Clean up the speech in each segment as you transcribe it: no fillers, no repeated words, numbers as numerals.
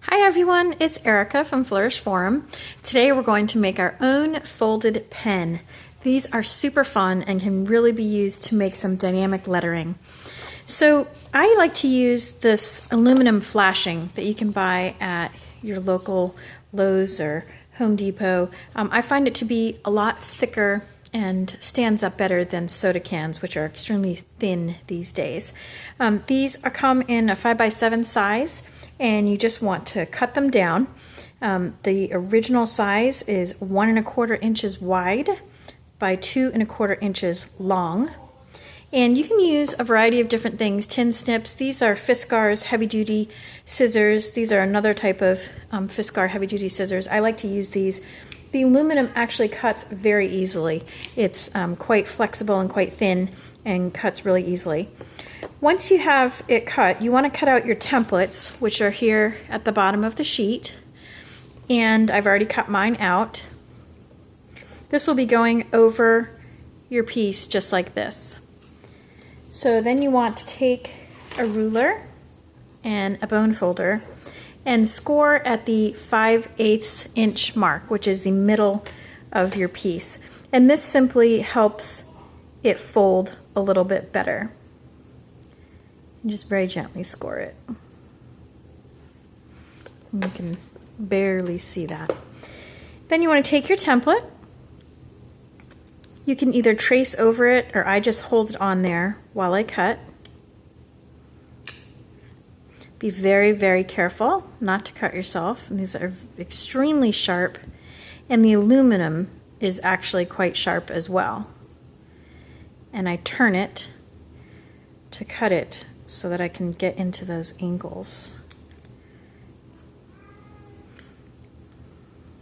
Hi everyone, it's Erica from Flourish Forum. Today we're going to make our own folded pen. These are super fun and can really be used to make some dynamic lettering. So I like to use this aluminum flashing that you can buy at your local Lowe's or Home Depot. I find it to be a lot thicker and stands up better than soda cans, which are extremely thin these days. These come in a 5x7 size, and you just want to cut them down. The original size is 1¼ inches wide by 2¼ inches long. And you can use a variety of different things. Tin snips, these are Fiskars heavy-duty scissors. These are another type of Fiskar heavy-duty scissors. I like to use these. The aluminum actually cuts very easily. It's quite flexible and quite thin and cuts really easily. Once you have it cut, you want to cut out your templates, which are here at the bottom of the sheet. And I've already cut mine out. This will be going over your piece just like this. So then you want to take a ruler and a bone folder and score at the 5/8 inch mark, which is the middle of your piece. And this simply helps it fold a little bit better. And just very gently score it. And you can barely see that. Then you want to take your template. You can either trace over it, or I just hold it on there while I cut. Be very, very careful not to cut yourself. And these are extremely sharp, and the aluminum is actually quite sharp as well. And I turn it to cut it so that I can get into those angles.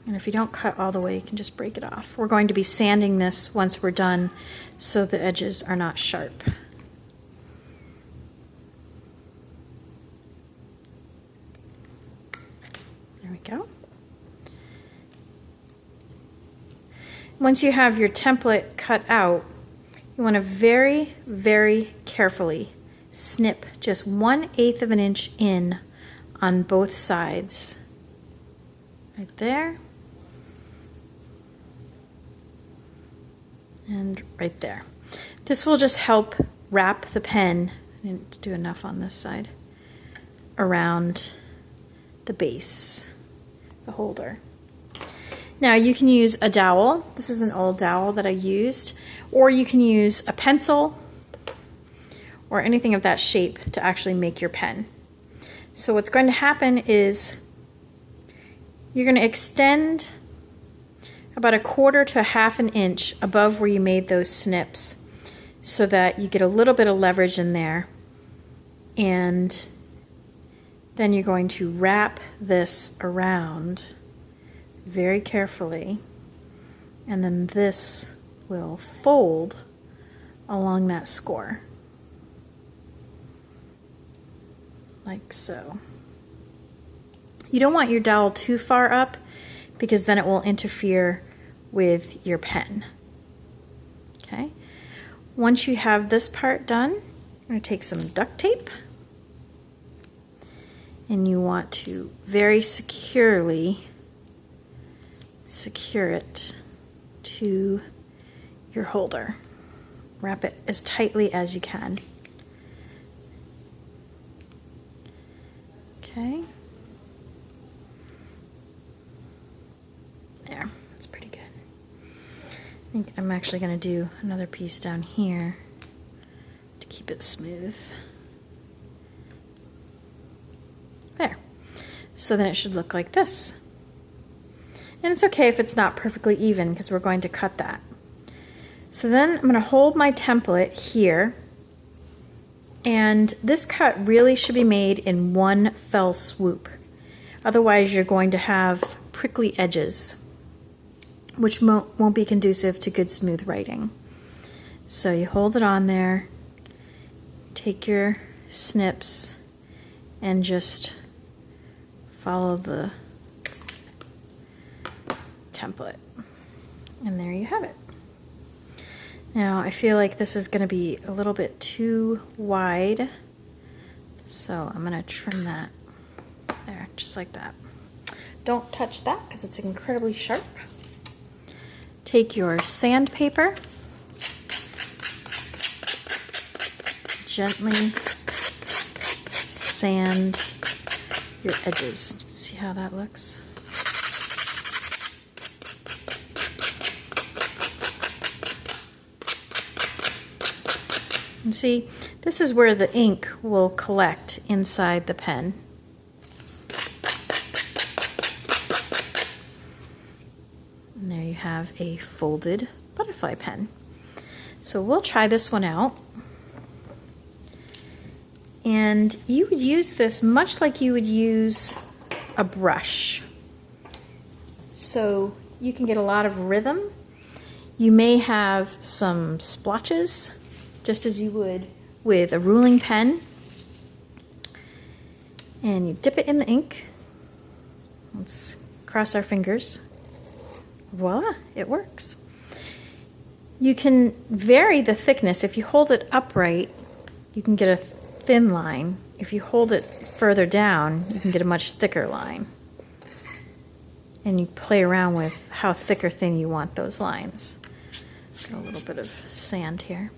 And if you don't cut all the way, you can just break it off. We're going to be sanding this once we're done so the edges are not sharp. There we go. Once you have your template cut out, you want to very, very carefully snip just 1/8 of an inch in on both sides. Right there. And right there. This will just help wrap the pen, I didn't do enough on this side, around the base, the holder. Now you can use a dowel. This is an old dowel that I used, or you can use a pencil or anything of that shape to actually make your pen. So what's going to happen is you're going to extend about 1/4 to 1/2 inch above where you made those snips so that you get a little bit of leverage in there. And then you're going to wrap this around very carefully, and then this will fold along that score, like so. You don't want your dowel too far up because then it will interfere with your pen. Okay. Once you have this part done, I'm going to take some duct tape, and you want to very securely secure it to your holder. Wrap it as tightly as you can. Okay. There, that's pretty good. I think I'm actually going to do another piece down here to keep it smooth. There. So then it should look like this. And it's okay if it's not perfectly even because we're going to cut that. So then I'm going to hold my template here, and this cut really should be made in one fell swoop. Otherwise you're going to have prickly edges, which won't be conducive to good smooth writing. So you hold it on there, take your snips, and just follow the template. And there you have it. Now I feel like this is going to be a little bit too wide, so I'm going to trim that There, just like that. Don't touch that because it's incredibly sharp. Take your sandpaper, gently sand your edges. See how that looks? And see, this is where the ink will collect inside the pen. And there you have a folded butterfly pen. So we'll try this one out. And you would use this much like you would use a brush. So you can get a lot of rhythm. You may have some splotches, just as you would with a ruling pen. And you dip it in the ink. Let's cross our fingers. Voila, it works. You can vary the thickness. If you hold it upright, you can get a thin line. If you hold it further down, you can get a much thicker line. And you play around with how thick or thin you want those lines. Got a little bit of sand here.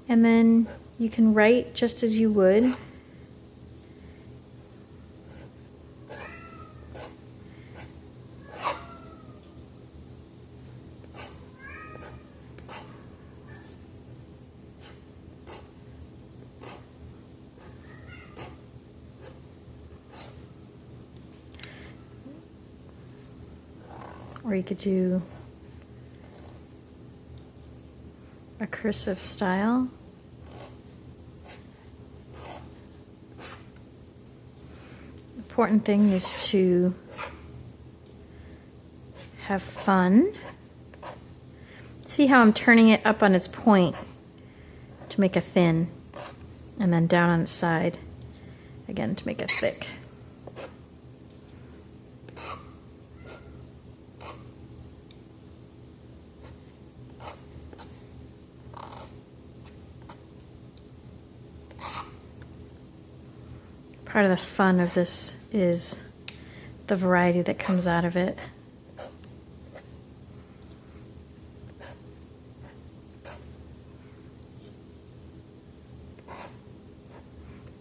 And then you can write just as you would. Or you could do a cursive style. The important thing is to have fun. See how I'm turning it up on its point to make a thin, and then down on its side again to make a thick. Part of the fun of this is the variety that comes out of it.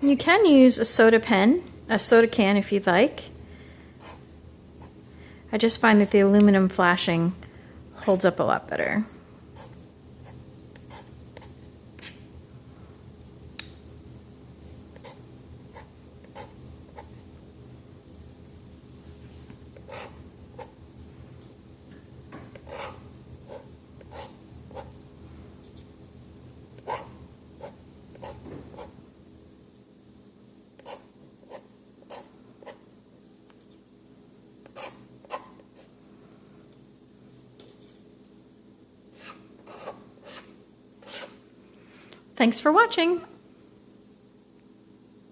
You can use a soda pen, a soda can if you'd like. I just find that the aluminum flashing holds up a lot better. Thanks for watching.